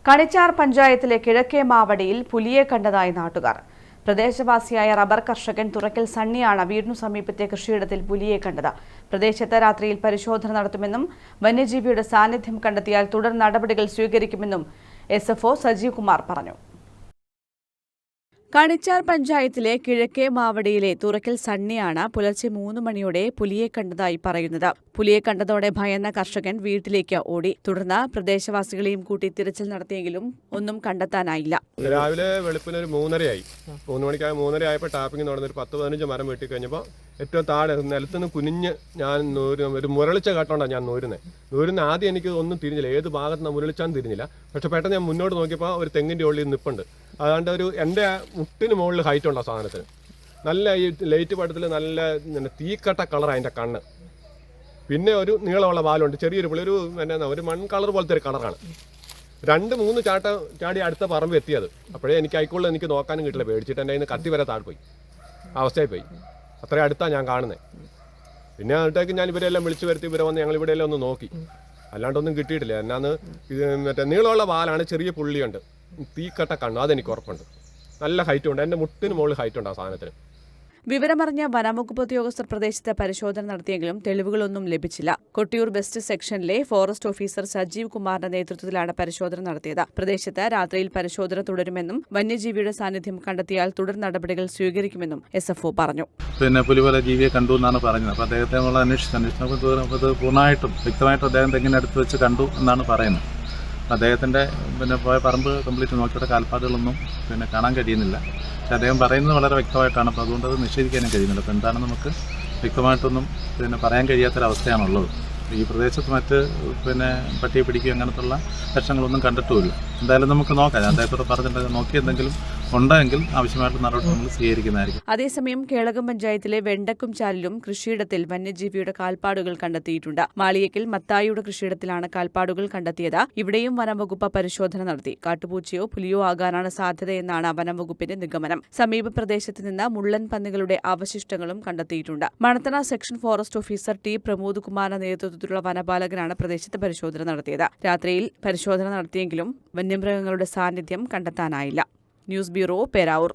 കണിച്ചാർ പഞ്ചായത്തിലെ കിഴക്കേ മാവടിയിൽ പുലിയെ കണ്ടതായി നാട്ടുകാർ. പ്രദേശവാസിയായ റബ്ബർ കർഷകൻ തുറക്കൽ സണ്ണിയാണ് വീടിനു സമീപത്തെ കൃഷിയിടത്തിൽ പുലിയെ കണ്ടത്. പ്രദേശത്ത് രാത്രിയിൽ പരിശോധന നടത്തുമെന്നും വന്യജീവിയുടെ സാന്നിധ്യം കണ്ടെത്തിയാൽ തുടർ നടപടികൾ സ്വീകരിക്കുമെന്നും SFO സജീവ് കുമാർ പറഞ്ഞു. കണിച്ചാർ പഞ്ചായത്തിലെ കിഴക്കേ മാവടിയിലെ തുറക്കൽ സണ്ണിയാണ് പുലർച്ചെ 3 മണിയോടെ പുലിയെ കണ്ടതായി പറയുന്നത്. പുലിയെ കണ്ടതോടെ ഭയന്ന കർഷകൻ വീട്ടിലേക്ക് ഓടി. തുടർന്ന് പ്രദേശവാസികളെയും കൂട്ടി തിരച്ചിൽ നടത്തിയെങ്കിലും ഒന്നും കണ്ടെത്താനായില്ല. രാവിലെ വെളുപ്പിന് 3:30 3 ആയപ്പോൾ ടാപ്പിംഗ് നടന്നൊരു 10-15 മരം വെട്ടി കഴിഞ്ഞപ്പോൾ ഏറ്റവും താഴെ നിലത്തുനിന്ന് കുനിഞ്ഞ് ഞാൻ ഒരു മുരളിച്ച കാട്ടോണ്ടാണ് ഞാൻ നൂരുന്ന. ആദ്യം എനിക്ക് ഒന്നും തിരിഞ്ഞില്ല, ഏത് ഭാഗത്ത് നിന്ന് മുരളിച്ചാന്ന് തിരിഞ്ഞില്ല. പക്ഷെ പെട്ടെന്ന് ഞാൻ മുന്നോട്ട് നോക്കിയപ്പോൾ ഒരു തെങ്ങിൻ്റെ ഉള്ളിൽ നിൽപ്പുണ്ട്. അതുകൊണ്ട് എൻ്റെ മുട്ടിന് മുകളിൽ ഹൈറ്റ് ഉണ്ട് ആ സാധനത്തിന്. നല്ല ഈ ലൈറ്റ് പടത്തിൽ നല്ല തീക്കട്ട കളർ അതിൻ്റെ കണ്ണ്. പിന്നെ ഒരു നീളമുള്ള വാലുണ്ട്, ചെറിയൊരു പുള്ളി, ഒരു മൺ കളർ പോലത്തെ ഒരു കളറാണ്. 2-3 ചാടി അടുത്ത പറമ്പ് എത്തിയത്. അപ്പോഴേ എനിക്ക് ആയിക്കോളൂ, എനിക്ക് നോക്കാനും കിട്ടില്ല, പേടിച്ചിട്ട് എൻ്റെ കയ്യിൽ കത്തി വരെ താഴ്പോയി അവസ്ഥയായി പോയി. അത്രയും അടുത്താണ് ഞാൻ കാണുന്നത്. പിന്നെ എന്നിട്ടേക്ക് ഞാൻ ഇവരെല്ലാം വിളിച്ചു വരുത്തി ഇവരെ വന്ന് ഞങ്ങൾ ഇവിടെയെല്ലാം ഒന്ന് നോക്കി, അല്ലാണ്ടൊന്നും കിട്ടിയിട്ടില്ല. എന്നാന്ന് ഇത് നീളമുള്ള വാലാണ്, ചെറിയ പുള്ളിയുണ്ട്, തീക്കട്ട കണ്ണു, അതെനിക്ക് ഉറപ്പുണ്ട്. നല്ല ഹൈറ്റ് ഉണ്ട്, എൻ്റെ മുട്ടിന് മുകളിൽ ഹൈറ്റ് ഉണ്ട് ആ സാധനത്തിന്. വിവരമറിഞ്ഞ വനംവകുപ്പ് ഉദ്യോഗസ്ഥർ പ്രദേശത്ത് പരിശോധന നടത്തിയെങ്കിലും തെളിവുകളൊന്നും ലഭിച്ചില്ല. കൊട്ടിയൂർ വെസ്റ്റ് സെക്ഷനിലെ ഫോറസ്റ്റ് ഓഫീസർ സജീവ് കുമാറിന്റെ നേതൃത്വത്തിലാണ് പരിശോധന നടത്തിയത്. പ്രദേശത്ത് രാത്രിയിൽ പരിശോധന തുടരുമെന്നും വന്യജീവിയുടെ സാന്നിധ്യം കണ്ടെത്തിയാൽ തുടർ നടപടികൾ സ്വീകരിക്കുമെന്നും SFO പറഞ്ഞു. പുലിപോലെ ജീവിയെ കണ്ടു എന്നാണ് പറഞ്ഞത്. അപ്പോൾ അദ്ദേഹത്തെ അന്വേഷിച്ചപ്പോൾ പൂർണ്ണമായിട്ടും വ്യക്തമായിട്ടും അദ്ദേഹം തെങ്ങിനടുത്ത് വെച്ച് കണ്ടു എന്നാണ് പറയുന്നത്. അദ്ദേഹത്തിൻ്റെ പോയ പറമ്പ് കംപ്ലീറ്റ് നോക്കിയിട്ട് കാൽപ്പാടുകളൊന്നും കാണാൻ കഴിയുന്നില്ല. പക്ഷെ അദ്ദേഹം പറയുന്നത് വളരെ വ്യക്തമായിട്ടാണ്. അപ്പോൾ അതുകൊണ്ട് അത് നിഷേധിക്കാനും കഴിയുന്നില്ല. അപ്പോൾ എന്താണ് നമുക്ക് വ്യക്തമായിട്ടൊന്നും പറയാൻ കഴിയാത്തൊരവസ്ഥയാണുള്ളത്. ഈ പ്രദേശത്ത് മറ്റ് പട്ടിയെ പിടിക്കുക അങ്ങനത്തുള്ള ലക്ഷങ്ങളൊന്നും കണ്ടിട്ടുമില്ല. എന്തായാലും നമുക്ക് നോക്കാം. അദ്ദേഹത്തോട് പറഞ്ഞിട്ട് നോക്കി എന്തെങ്കിലും ഉണ്ടെങ്കിൽ ആവശ്യമായിട്ട് നടപടി നമ്മൾ സ്വീകരിക്കുന്നതായിരിക്കും. അതേസമയം കേളകം പഞ്ചായത്തിലെ വെണ്ടക്കും ചാലിലും കൃഷിയിടത്തിൽ വന്യജീവിയുടെ കാൽപ്പാടുകൾ കണ്ടെത്തിയിട്ടുണ്ട്. മാളിയേക്കൽ മത്തായിയുടെ കൃഷിയിടത്തിലാണ് കാൽപ്പാടുകൾ കണ്ടെത്തിയത്. ഇവിടെയും വനംവകുപ്പ് പരിശോധന നടത്തി. കാട്ടുപൂച്ചയോ പുലിയോ ആകാനാണ് സാധ്യതയെന്നാണ് വനംവകുപ്പിന്റെ നിഗമനം. സമീപ പ്രദേശത്ത് നിന്ന് മുള്ളൻ പന്നികളുടെ അവശിഷ്ടങ്ങളും കണ്ടെത്തിയിട്ടുണ്ട്. Manathana section forest officer T Pramod കുമാറിന്റെ നേതൃത്വത്തിലുള്ള വനപാലകനാണ് പ്രദേശത്ത് പരിശോധന നടത്തിയത്. രാത്രിയിൽ പരിശോധന നടത്തിയെങ്കിലും വന്യമൃഗങ്ങളുടെ സാന്നിധ്യം കണ്ടെത്താനായില്ല. News bureau, Peravoor.